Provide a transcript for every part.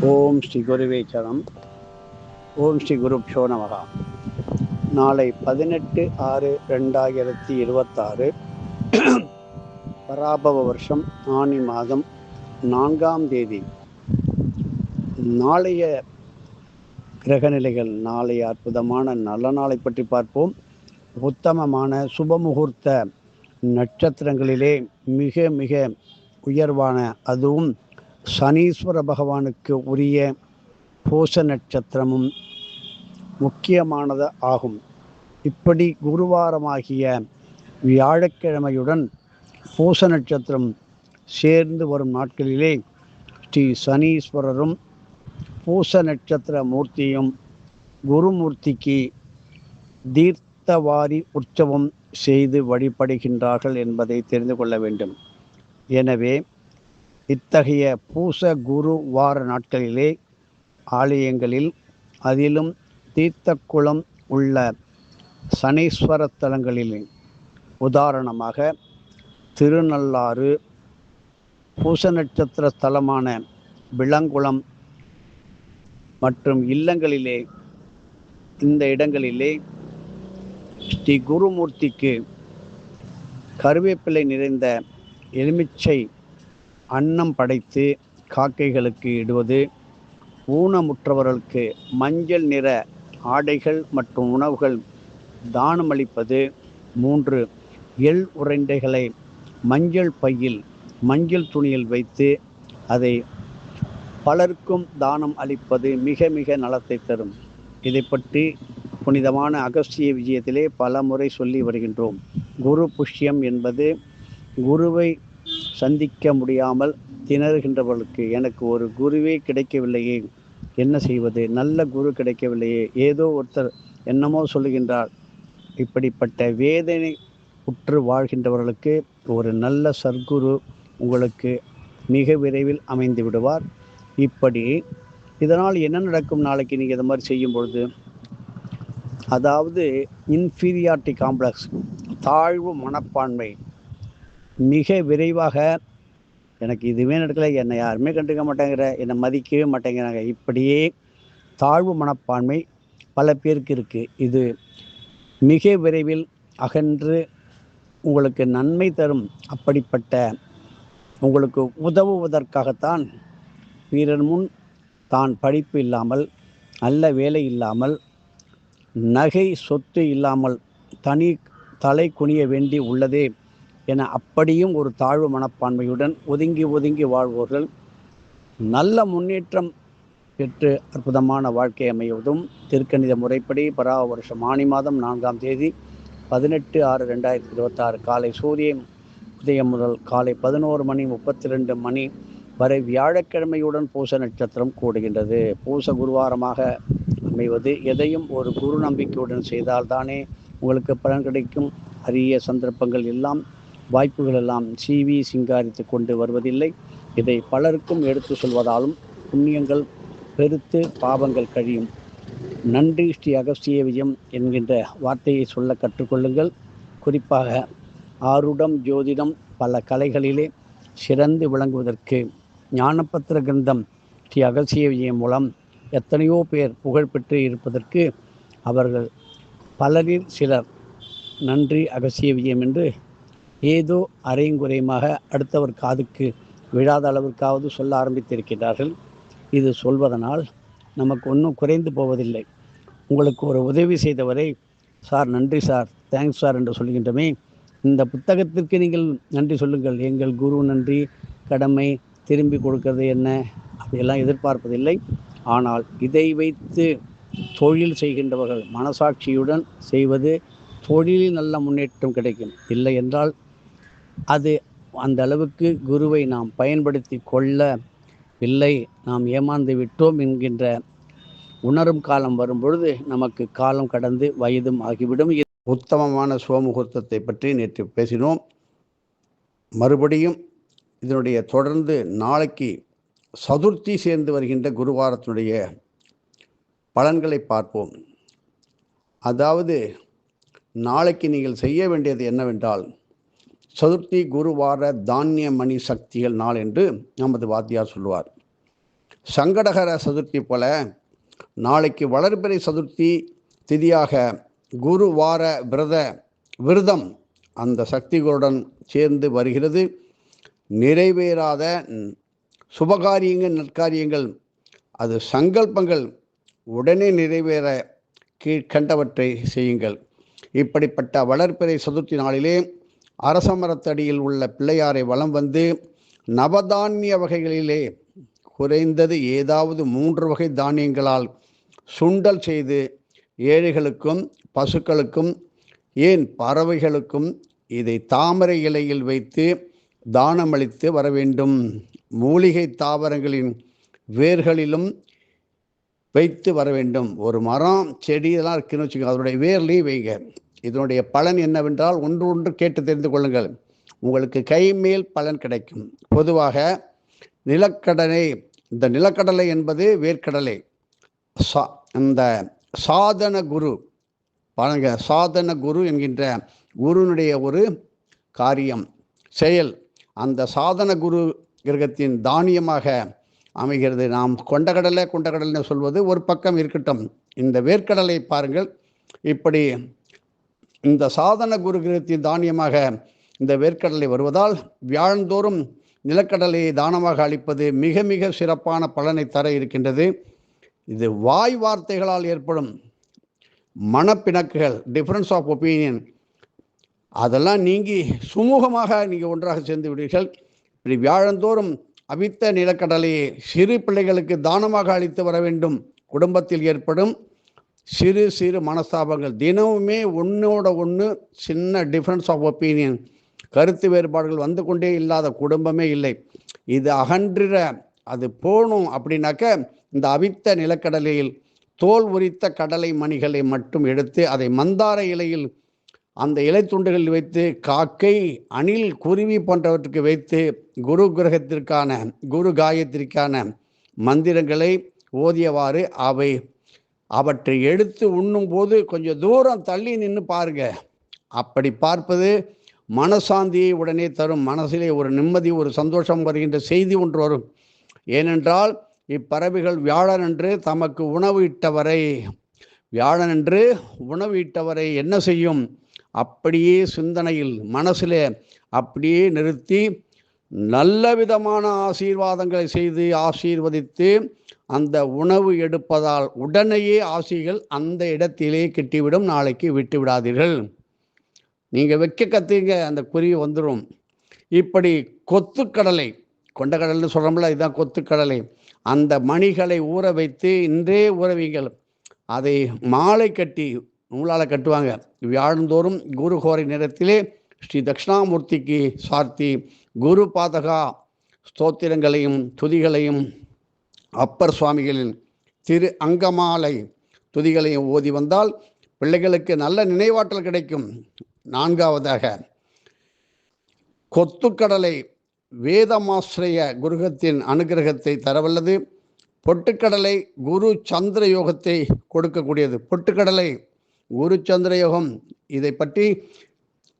ஓம் ஸ்ரீ குருவே சரணம். ஓம் ஸ்ரீ குருப்ஷோ நமகா. நாளை 18/6/2026 பராபவ வருஷம் ஆனி மாதம் 4ஆம் தேதி. நாளைய கிரகநிலைகள், நாளைய அற்புதமான நல்ல நாளை பற்றி பார்ப்போம். உத்தமமான சுபமுகூர்த்த நட்சத்திரங்களிலே மிக மிக உயர்வான, அதுவும் சனீஸ்வர பகவானுக்கு உரிய பூச நட்சத்திரமும் முக்கியமானது ஆகும். இப்படி குருவாரமாகிய வியாழக்கிழமையுடன் பூச நட்சத்திரம் சேர்ந்து வரும் நாட்களிலே ஸ்ரீ சனீஸ்வரரும் பூச நட்சத்திர மூர்த்தியும் குருமூர்த்திக்கு தீர்த்தவாரி உற்சவம் செய்து வழிபடுகின்றார்கள் என்பதை தெரிந்து கொள்ள வேண்டும். எனவே இத்தகைய பூச குரு வார நாட்களிலே ஆலயங்களில், அதிலும் தீர்த்தக்குளம் உள்ள சனீஸ்வர தலங்களில், உதாரணமாக திருநள்ளாறு, பூச நட்சத்திர ஸ்தலமான விளங்குளம் மற்றும் இல்லங்களிலே, இந்த இடங்களிலே ஸ்ரீ குருமூர்த்திக்கு கருவேப்பிலை நிறைந்த எலுமிச்சை அன்னம் படைத்து காக்கைகளுக்கு இடுவது, ஊனமுற்றவர்களுக்கு மஞ்சள் நிற ஆடைகள் மற்றும் உணவுகள் தானமளிப்பது, 3 எள் உருண்டைகளை மஞ்சள் பையில் மஞ்சள் துணியில் வைத்து அதை பலருக்கும் தானம் அளிப்பது மிக மிக நலத்தை தரும். இதை பற்றி புனிதமான அகஸ்திய விஜயத்திலே பல முறை சொல்லி வருகின்றோம். குரு புஷ்யம் என்பது குருவை சந்திக்க முடியாமல் திணறுகின்றவர்களுக்கு, எனக்கு ஒரு குருவே கிடைக்கவில்லையே, என்ன செய்வது, நல்ல குரு கிடைக்கவில்லையே, ஏதோ ஒருத்தர் என்னமோ சொல்லுகின்றார், இப்படிப்பட்ட வேதனை உற்று வாழ்கின்றவர்களுக்கு ஒரு நல்ல சர்க்குரு உங்களுக்கு மிக விரைவில் அமைந்து விடுவார். இப்படி இதனால் என்ன நடக்கும், நாளைக்கு நீங்கள் இதை மாதிரி செய்யும் பொழுது, அதாவது இன்ஃபீரியாரிட்டி காம்ப்ளெக்ஸ், தாழ்வு மனப்பான்மை மிக விரைவாக, எனக்கு இதுவே நடக்கலை, என்னை யாருமே கண்டுக்க மாட்டேங்கிற, என்னை மதிக்கவே மாட்டேங்கிறாங்க, இப்படியே தாழ்வு மனப்பான்மை பல பேருக்கு இருக்குது. இது மிக விரைவில் அகன்று உங்களுக்கு நன்மை தரும். அப்படிப்பட்ட உங்களுக்கு உதவுவதற்காகத்தான் பிறர் முன் தான் படிப்பு இல்லாமல், நல்ல வேலை இல்லாமல், நகை சொத்து இல்லாமல் தலை குனிய வேண்டி உள்ளதே என அப்படியும் ஒரு தாழ்வு மனப்பான்மையுடன் ஒதுங்கி ஒதுங்கி வாழ்வோர்கள் நல்ல முன்னேற்றம் பெற்று அற்புதமான வாழ்க்கை அமைவதும், திருக்கணித முறைப்படி பராவ வருஷம் ஆனி மாதம் 4ஆம் தேதி 18/6/2026 காலை சூரியன் உதயம் முதல் காலை 11:32 வரை வியாழக்கிழமையுடன் பூச நட்சத்திரம் கூடுகின்றது. பூச குருவாரமாக அமைவது எதையும் ஒரு குரு நம்பிக்கையுடன் செய்தால்தானே உங்களுக்கு பலன் கிடைக்கும். அரிய சந்தர்ப்பங்கள் எல்லாம், வாய்ப்புகள் எல்லாம் சீவி சிங்காரித்து கொண்டு வருவதில்லை. இதை பலருக்கும் எடுத்து சொல்வதாலும் புண்ணியங்கள் பெருத்து பாவங்கள் கழியும். நன்றி ஸ்ரீ அகஸ்திய விஜயம் என்கின்ற வார்த்தையை சொல்ல கற்றுக்கொள்ளுங்கள். குறிப்பாக ஆருடம் ஜோதிடம் பல கலைகளிலே சிறந்து விளங்குவதற்கு ஞானபத்திர கிரந்தம் ஸ்ரீ அகஸ்திய விஜயம் மூலம் எத்தனையோ பேர் புகழ்பெற்று இருப்பதற்கு அவர்கள் பலரில் சிலர் நன்றி அகஸ்திய விஜயம் என்று ஏதோ அரைங்குறையுமாக அடுத்தவர் காதுக்கு விழாத அளவிற்காவது சொல்ல ஆரம்பித்திருக்கிறார்கள். இது சொல்வதனால் நமக்கு ஒன்றும் குறைந்து போவதில்லை. உங்களுக்கு ஒரு உதவி செய்தவரை சார் நன்றி சார், தேங்க்ஸ் சார் என்று சொல்கின்றமே, இந்த புத்தகத்திற்கு நீங்கள் நன்றி சொல்லுங்கள். எங்கள் குரு நன்றி கடமை திரும்பி கொடுக்கிறது என்ன, அதையெல்லாம் எதிர்பார்ப்பதில்லை. ஆனால் இதை வைத்து தொழில் செய்கின்றவர்கள் மனசாட்சியுடன் செய்வது தொழிலில் நல்ல முன்னேற்றம் கிடைக்கும். இல்லை என்றால் அது அந்த அளவுக்கு குருவை நாம் பயன்படுத்தி கொள்ளவில்லை, நாம் ஏமாந்து விட்டோம் என்கின்ற உணரும் காலம் வரும்பொழுது நமக்கு காலம் கடந்து வயதும் ஆகிவிடும். உத்தமமான சுவமுகூர்த்தத்தை பற்றி நேற்று பேசினோம். மறுபடியும் இதனுடைய தொடர்ந்து நாளைக்கு சதுர்த்தி சேர்ந்து வருகின்ற குருவாரத்தினுடைய பலன்களை பார்ப்போம். அதாவது நாளைக்கு நீங்கள் செய்ய வேண்டியது என்னவென்றால், சதுர்த்தி குருவார தானிய மணி சக்திகள் நாள் என்று நமது வாத்தியார் சொல்லுவார். சங்கடகர சதுர்த்தி போல நாளைக்கு வளர்பிறை சதுர்த்தி திதியாக குரு வார விரதம் அந்த சக்திகளுடன் சேர்ந்து வருகிறது. நிறைவேறாத சுபகாரியங்கள் நற்காரியங்கள் அது சங்கல்பங்கள் உடனே நிறைவேற கீழ்கண்டவற்றை செய்யுங்கள். இப்படிப்பட்ட வளர்பிறை சதுர்த்தி நாளிலே அரச மரத்தடியில் உள்ள பிள்ளையாரை வலம் வந்து நவதானிய வகைகளிலே குறைந்தது ஏதாவது 3 வகை தானியங்களால் சுண்டல் செய்து ஏழைகளுக்கும் பசுக்களுக்கும் ஏன் பறவைகளுக்கும் இதை தாமரை இலையில் வைத்து தானமளித்து வர வேண்டும். மூலிகை தாவரங்களின் வேர்களிலும் வைத்து வர வேண்டும். ஒரு மரம் செடி இதெல்லாம் இருக்குன்னு வச்சுக்கோங்க, அதனுடைய வேர்லையும் வைங்க. இதனுடைய பலன் என்னவென்றால் ஒன்று கேட்டு தெரிந்து கொள்ளுங்கள், உங்களுக்கு கைமேல் பலன் கிடைக்கும். பொதுவாக நிலக்கடலை, இந்த நிலக்கடலை என்பது வேர்க்கடலை. இந்த சாதன குரு பாருங்க, சாதன குரு என்கின்ற குருனுடைய ஒரு காரியம் செயல் அந்த சாதன குரு கிரகத்தின் தானியமாக அமைகிறது. நாம் கொண்டகடல்னு சொல்வது ஒரு பக்கம் இருக்கட்டும். இந்த வேர்க்கடலை பாருங்கள், இப்படி இந்த சாதன குரு கிரகத்தின் தானியமாக இந்த வேர்க்கடலை வருவதால் வியாழந்தோறும் நிலக்கடலையை தானமாக அளிப்பது மிக மிக சிறப்பான பலனை தர இருக்கின்றது. இது வாய் வார்த்தைகளால் ஏற்படும் மனப்பிணக்குகள், டிஃபரன்ஸ் ஆஃப் ஒப்பீனியன், அதெல்லாம் நீங்கி சுமூகமாக நீங்கள் ஒன்றாக சேர்ந்து விடுவீர்கள். இப்படி வியாழந்தோறும் அவித்த நிலக்கடலையை சிறு பிள்ளைகளுக்கு தானமாக அளித்து வர வேண்டும். குடும்பத்தில் ஏற்படும் சிறு சிறு மனஸ்தாபங்கள், தினமுமே ஒன்றோட ஒன்று சின்ன டிஃபரன்ஸ் ஆஃப் ஒப்பீனியன், கருத்து வேறுபாடுகள் வந்து கொண்டே இல்லாத குடும்பமே இல்லை. இது அகன்ற அது போகணும் அப்படின்னாக்க இந்த அவித்த நிலக்கடலையில் தோல் உரித்த கடலை மணிகளை மட்டும் எடுத்து அதை மந்தார இலையில் அந்த இலை துண்டுகளில் வைத்து காக்கை, அணில், குருவி போன்றவற்றுக்கு வைத்து குரு கிரகத்திற்கான குரு காயத்திற்கான மந்திரங்களை ஓதியவாறு அவற்றை எடுத்து உண்ணும் போது கொஞ்சம் தூரம் தள்ளி நின்று பாருங்க. அப்படி பார்ப்பது மனசாந்தியை உடனே தரும். மனசிலே ஒரு நிம்மதி, ஒரு சந்தோஷம் வருகின்ற செய்தி ஒன்று வரும். ஏனென்றால் இப்பறவைகள் வியாழனன்று தமக்கு உணவு இட்டவரை என்ன செய்யும்? அப்படியே சிந்தனையில் மனசிலே அப்படியே நிறுத்தி நல்ல விதமான ஆசீர்வாதங்களை செய்து ஆசீர்வதித்து அந்த உணவு எடுப்பதால் உடனேயே ஆசிகள் அந்த இடத்திலே கிட்டிவிடும். நாளைக்கு விட்டு விடாதீர்கள். நீங்கள் வைக்க கத்துங்க, அந்த குருவி வந்துடும். இப்படி கொத்துக்கடலை, கொண்டக்கடல்னு சொல்கிறோம்ல, இதுதான் கொத்துக்கடலை. அந்த மணிகளை ஊற வைத்து இன்றே ஊறவீங்கள். அதை மாலை கட்டி நூலால் கட்டுவாங்க. வியாழந்தோறும் குருஹோரை நேரத்திலே ஸ்ரீ தட்சிணாமூர்த்திக்கு சார்த்தி குரு பாதகா ஸ்தோத்திரங்களையும் துதிகளையும் அப்பர் சுவாமிகளின் திரு அங்கமாலை துதிகளையும் ஓதி வந்தால் பிள்ளைகளுக்கு நல்ல நினைவாற்றல் கிடைக்கும். 4வதாக கொத்துக்கடலை வேதமாஸ்ரய குருகத்தின் அனுகிரகத்தை தரவல்லது. பொட்டுக்கடலை குரு சந்திர யோகத்தை கொடுக்கக்கூடியது. பொட்டுக்கடலை குரு சந்திர யோகம், இதை பற்றி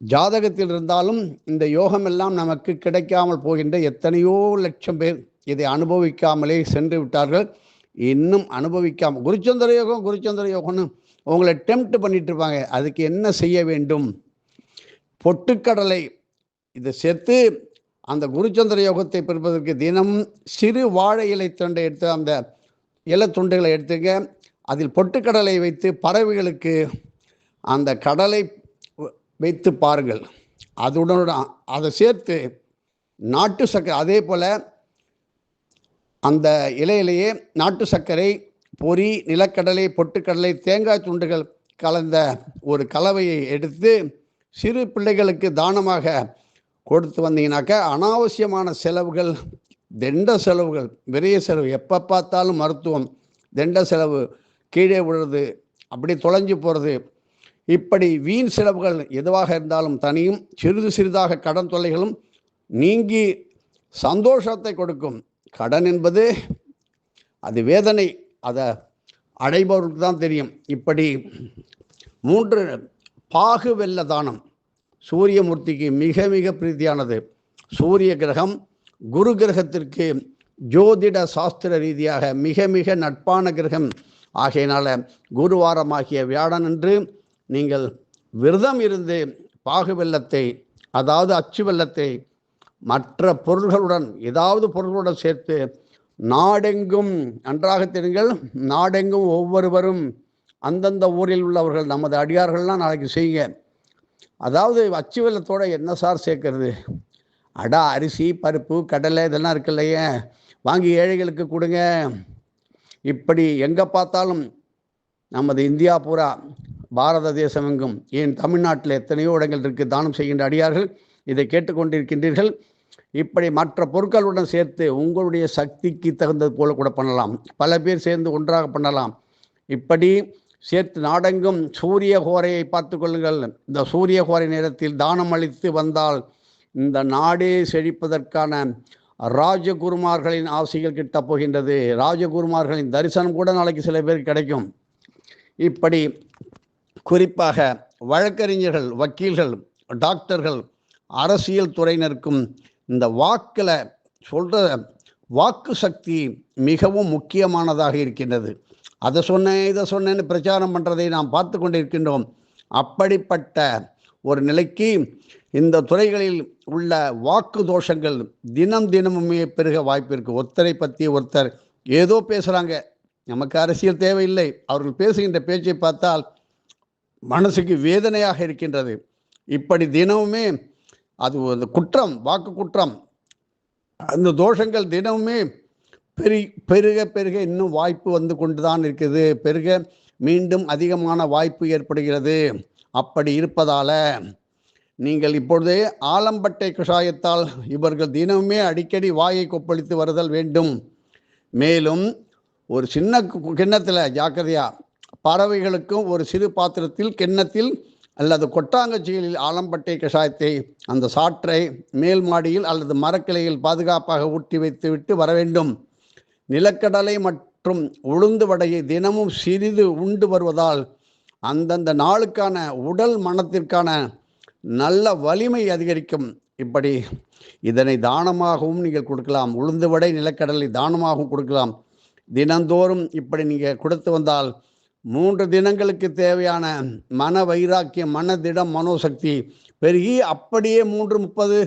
ஜாதகத்தில் இருந்தாலும் இந்த யோகம் எல்லாம் நமக்கு கிடைக்காமல் போகின்ற எத்தனையோ லட்சம் பேர் இதை அனுபவிக்காமலே சென்று விட்டார்கள். இன்னும் அனுபவிக்காமல் குருச்சந்திர யோகம்னு உங்களை டெம்ப்ட் பண்ணிட்டு இருப்பாங்க. அதுக்கு என்ன செய்ய வேண்டும்? பொட்டுக்கடலை இதை சேர்த்து அந்த குருச்சந்திர யோகத்தை பெறுவதற்கு தினமும் சிறு வாழை இலை துண்டை எடுத்து அந்த இலை துண்டுகளை எடுத்துங்க. அதில் பொட்டுக்கடலை வைத்து பறவைகளுக்கு அந்த கடலை வைத்து பாருங்கள். அதுடன் அதை சேர்த்து நாட்டு சர்க்கரை, அதே போல் அந்த இலையிலேயே நாட்டு சர்க்கரை, பொரி, நிலக்கடலை, பொட்டுக்கடலை, தேங்காய் துண்டுகள் கலந்த ஒரு கலவையை எடுத்து சிறு பிள்ளைகளுக்கு தானமாக கொடுத்து வந்தீங்கன்னாக்கா அனாவசியமான செலவுகள், தெண்ட செலவுகள், விரைய செலவு, எப்போ பார்த்தாலும் மருத்துவம், தெண்ட செலவு, கீழே விழுறது, அப்படி தொலைஞ்சு போகிறது, இப்படி வீண் செலவுகள் எதுவாக இருந்தாலும் தனியும் சிறிது சிறிதாக கடன் தொல்லைகளும் நீங்கி சந்தோஷத்தை கொடுக்கும். கடன் என்பது அது வேதனை, அதை அடைபவர்களுக்கு தான் தெரியும். இப்படி 3 பாகு வெல்ல தானம் சூரியமூர்த்திக்கு மிக மிக பிரீதியானது. சூரிய கிரகம் குரு கிரகத்திற்கு ஜோதிட சாஸ்திர ரீதியாக மிக மிக நட்பான கிரகம். ஆகையினால குருவாரமாகிய வியாழனன்று நீங்கள் விரதம் இருந்து பாகு வெல்லத்தை, அதாவது அச்சு வெல்லத்தை மற்ற பொருள்களுடன், ஏதாவது பொருள்களுடன் சேர்த்து நாடெங்கும், நன்றாக தெரியுங்கள், நாடெங்கும் ஒவ்வொருவரும் அந்தந்த ஊரில் உள்ளவர்கள் நமது அடியார்கள்லாம் நாளைக்கு செய்யுங்க. அதாவது அச்சு வெல்லத்தோட என்ன சார் சேர்க்கறது? அரிசி பருப்பு கடலை இதெல்லாம் இருக்கு இல்லையே, வாங்கி ஏழைகளுக்கு கொடுங்க. இப்படி எங்கே பார்த்தாலும் நமது இந்தியா பூரா, பாரத தேசம் எங்கும், ஏன் தமிழ்நாட்டில் எத்தனையோ இடங்கள் இருக்குது தானம் செய்கின்ற அடியார்கள். இதை கேட்டுக்கொண்டிருக்கின்றீர்கள். இப்படி மற்ற பொருட்களுடன் சேர்த்து உங்களுடைய சக்திக்கு தகுந்தது போல கூட பண்ணலாம். பல பேர் சேர்ந்து ஒன்றாக பண்ணலாம். இப்படி சேர்த்து நாடெங்கும் சூரிய கோரையை பார்த்து கொள்ளுங்கள். இந்த சூரிய கோரை நேரத்தில் தானம் அளித்து வந்தால் இந்த நாடே செழிப்பதற்கான ராஜகுருமார்களின் ஆசைகள் கிட்ட போகின்றது. ராஜகுருமார்களின் தரிசனம் கூட நாளைக்கு சில பேருக்கு கிடைக்கும். இப்படி குறிப்பாக வழக்கறிஞர்கள், வக்கீல்கள், டாக்டர்கள், அரசியல் துறையினருக்கும் இந்த வாக்கில் சொல்கிற வாக்கு சக்தி மிகவும் முக்கியமானதாக இருக்கின்றது. அதை சொன்னேன் இதை சொன்னேன்னு பிரச்சாரம் பண்ணுறதை நாம் பார்த்து கொண்டிருக்கின்றோம். அப்படிப்பட்ட ஒரு நிலைக்கு இந்த துறைகளில் உள்ள வாக்கு தோஷங்கள் தினம் தினமுமே பெருக வாய்ப்பு இருக்குது. ஒருத்தரை பற்றி ஒருத்தர் ஏதோ பேசுகிறாங்க, நமக்கு அரசியல் தேவையில்லை. அவர்கள் பேசுகின்ற பேச்சை பார்த்தால் மனசுக்கு வேதனையாக இருக்கின்றது. இப்படி தினமுமே அது ஒரு குற்றம், வாக்கு குற்றம். அந்த தோஷங்கள் தினமுமே பெருக பெருக இன்னும் வாய்ப்பு வந்து கொண்டு தான் இருக்குது. பெருக மீண்டும் அதிகமான வாய்ப்பு ஏற்படுகிறது. அப்படி இருப்பதால் நீங்கள் இப்பொழுதே ஆலம்பட்டை கஷாயத்தால் இவர்கள் தினமுமே அடிக்கடி வாயை கொப்பளித்து வருதல் வேண்டும். மேலும் ஒரு சின்ன கிண்ணத்தில், ஜாக்கிரதையா, பறவைகளுக்கும் ஒரு சிறு பாத்திரத்தில், கிண்ணத்தில் அல்லது கொட்டாங்கச்சிகளில் ஆலம்பட்டை கஷாயத்தை, அந்த சாற்றை மேல் மாடியில் அல்லது மரக்கிளையில் பாதுகாப்பாக ஊற்றி வைத்து விட்டு வர வேண்டும். நிலக்கடலை மற்றும் உளுந்து வடையை தினமும் சிறிது உண்டு வருவதால் அந்தந்த நாளுக்கான உடல் மனத்திற்கான நல்ல வலிமை அதிகரிக்கும். இப்படி இதனை தானமாகவும் நீங்கள் கொடுக்கலாம். உளுந்து வடை, நிலக்கடலை தானமாகவும் கொடுக்கலாம். தினந்தோறும் இப்படி நீங்கள் கொடுத்து வந்தால் 3 தினங்களுக்கு தேவையான மன வைராக்கியம், மனதிடம், மனோசக்தி பெருகி அப்படியே 30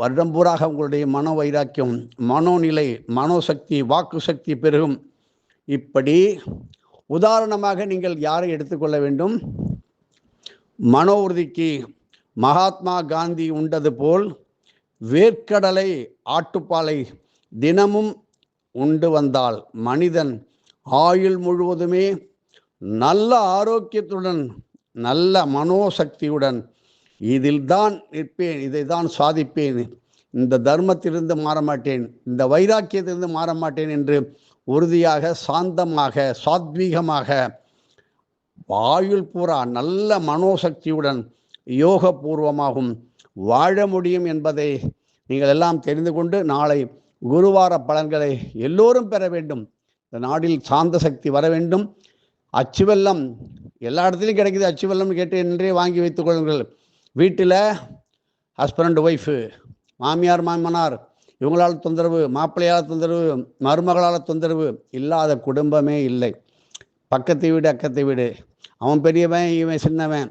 வருடம் பூராக உங்களுடைய மனோ வைராக்கியம், மனோநிலை, மனோசக்தி, வாக்கு சக்தி பெருகும். இப்படி உதாரணமாக நீங்கள் யாரை எடுத்துக்கொள்ள வேண்டும்? மனோ உறுதிக்கு மகாத்மா காந்தி உண்டது போல் வேர்க்கடலை, ஆட்டுப்பாலை தினமும் உண்டு வந்தால் மனிதன் ஆயுள் முழுவதுமே நல்ல ஆரோக்கியத்துடன், நல்ல மனோசக்தியுடன், இதில் தான் நிற்பேன், இதை தான் சாதிப்பேன், இந்த தர்மத்திலிருந்து மாறமாட்டேன், இந்த வைராக்கியத்திலிருந்து மாறமாட்டேன் என்று உறுதியாக, சாந்தமாக, சாத்வீகமாக ஆயுள் பூரா நல்ல மனோசக்தியுடன் யோகபூர்வமாகவும் வாழ முடியும் என்பதை நீங்கள் எல்லாம் தெரிந்து கொண்டு நாளை குருவார பலன்களை எல்லோரும் பெற வேண்டும். இந்த நாடில் சாந்த சக்தி வர வேண்டும். அச்சு வெல்லம் எல்லா இடத்துலையும் கிடைக்குது. அச்சு வெல்லம்னு கேட்டு என்றே வாங்கி வைத்துக் கொள்ளுங்கள். வீட்டில் ஹஸ்பண்ட் ஒய்ஃபு, மாமியார் மாமனார் இவங்களால் தொந்தரவு, மாப்பிள்ளையால் தொந்தரவு, மருமகளால் தொந்தரவு இல்லாத குடும்பமே இல்லை. பக்கத்தை வீடு, அக்கத்தை வீடு, அவன் பெரியவன், இவன் சின்னவன்,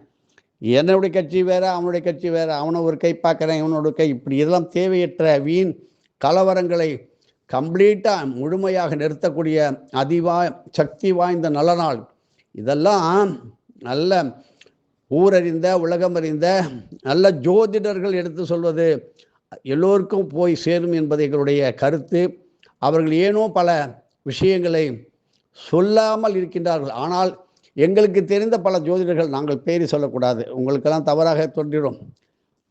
என்னுடைய கட்சி வேறு, அவனுடைய கட்சி வேறு, அவனை ஒரு கை பார்க்குறேன், இவனோட கை, இப்படி இதெல்லாம் தேவையற்ற வீண் கலவரங்களை கம்ப்ளீட்டாக முழுமையாக நிறுத்தக்கூடிய சக்தி வாய்ந்த நல்ல நாள். இதெல்லாம் நல்ல ஊரறிந்த, உலகம் அறிந்த நல்ல ஜோதிடர்கள் எடுத்து சொல்வது எல்லோருக்கும் போய் சேரும் என்பது எங்களுடைய கருத்து. அவர்கள் ஏனோ பல விஷயங்களை சொல்லாமல் இருக்கின்றார்கள். ஆனால் எங்களுக்கு தெரிந்த பல ஜோதிடர்கள், நாங்கள் பேரி சொல்லக்கூடாது, உங்களுக்கெல்லாம் தவறாக தோன்றிடும்.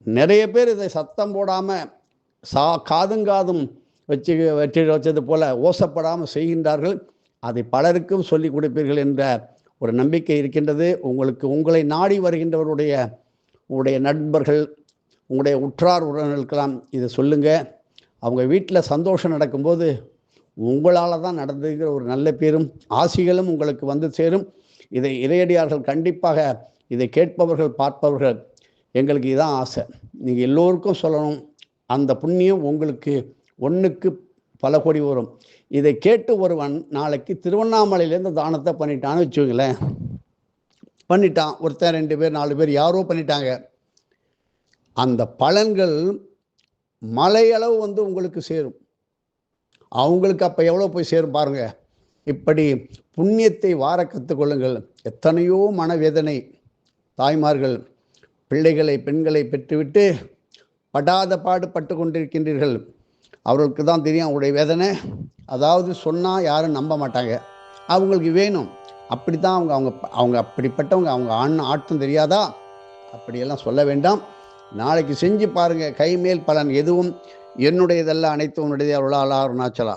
நிறைய பேர் இதை சத்தம் போடாமல் காதும் வச்சது போல ஓசப்படாமல் செய்கின்றார்கள். அதை பலருக்கும் சொல்லிக் கொடுப்பீர்கள் என்ற ஒரு நம்பிக்கை இருக்கின்றது. உங்களை நாடி உங்களுடைய நண்பர்கள், உங்களுடைய உற்றார் உறவினர்களுக்கெல்லாம் இதை சொல்லுங்கள். அவங்க வீட்டில் சந்தோஷம் நடக்கும்போது உங்களால் தான் நடந்துகிற ஒரு நல்ல பேரும் ஆசிகளும் உங்களுக்கு வந்து சேரும். இதை இறையடியார்கள் கண்டிப்பாக, இதை கேட்பவர்கள், பார்ப்பவர்கள், எங்களுக்கு இதான் ஆசை, நீங்கள் எல்லோருக்கும் சொல்லணும். அந்த புண்ணியம் உங்களுக்கு 1க்கு பல கோடி வரும். இதை கேட்டு ஒருவன் நாளைக்கு திருவண்ணாமலையிலேருந்து தானத்தை பண்ணிட்டான்னு வச்சுக்கங்களேன், பண்ணிட்டான் ஒருத்தன் 2 பேர் 4 பேர் யாரோ பண்ணிட்டாங்க, அந்த பலன்கள் மலையளவு உங்களுக்கு சேரும். அவங்களுக்கு அப்போ எவ்வளோ போய் சேரும் பாருங்க. இப்படி புண்ணியத்தை வார கற்றுக்கொள்ளுங்கள். எத்தனையோ மனவேதனை தாய்மார்கள் பிள்ளைகளை பெண்களை பெற்றுவிட்டு படாத பாடு பட்டு கொண்டிருக்கின்றீர்கள். அவர்களுக்கு தான் தெரியும் அவங்களுடைய வேதனை. அதாவது சொன்னால் யாரும் நம்ப மாட்டாங்க, அவங்களுக்கு வேணும். அப்படி தான் அவங்க அவங்க அவங்க அப்படிப்பட்டவங்க. அவங்க ஆட்டம் தெரியாதா? அப்படியெல்லாம் சொல்ல வேண்டாம். நாளைக்கு செஞ்சு பாருங்கள். கைமேல் பலன் எதுவும் என்னுடையதல்ல, அனைத்து உன்னுடையதே. அருளாளா அருணாச்சலா.